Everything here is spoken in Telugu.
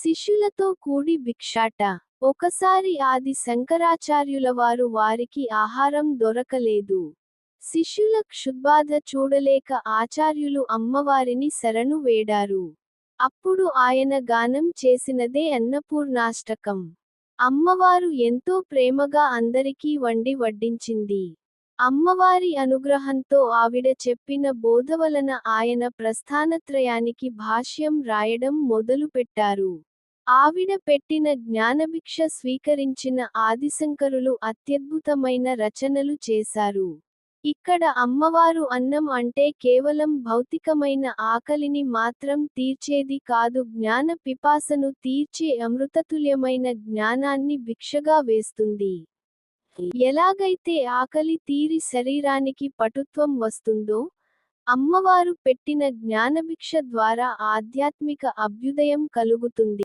శిష్యులతో కూడి భిక్షాట. ఒకసారి ఆది శంకరాచార్యులవారు వారికి ఆహారం దొరకలేదు. శిష్యుల క్షుద్బాధ చూడలేక ఆచార్యులు అమ్మవారిని శరణు వేడారు. అప్పుడు ఆయన గానం చేసినదే అన్నపూర్ణాష్టకం. అమ్మవారు ఎంతో ప్రేమగా అందరికీ వండి వడ్డించింది. అమ్మవారి అనుగ్రహంతో ఆవిడ చెప్పిన బోధవలన ఆయన ప్రస్థానత్రయానికి భాష్యం రాయడం మొదలుపెట్టారు. ఆవిడ పెట్టిన జ్ఞానభిక్ష స్వీకరించిన ఆదిశంకరులు అత్యద్భుతమైన రచనలు చేశారు. ఇక్కడ అమ్మవారు అన్నం అంటే కేవలం భౌతికమైన ఆకలిని మాత్రం తీర్చేది కాదు, జ్ఞాన పిపాసను తీర్చే అమృతతుల్యమైన జ్ఞానాన్ని భిక్షగా వేస్తుంది. ఎలాగైతే ఆకలి తీరి శరీరానికి పటుత్వం వస్తుందో, అమ్మవారు పెట్టిన జ్ఞానభిక్ష ద్వారా ఆధ్యాత్మిక అభ్యుదయం కలుగుతుంది.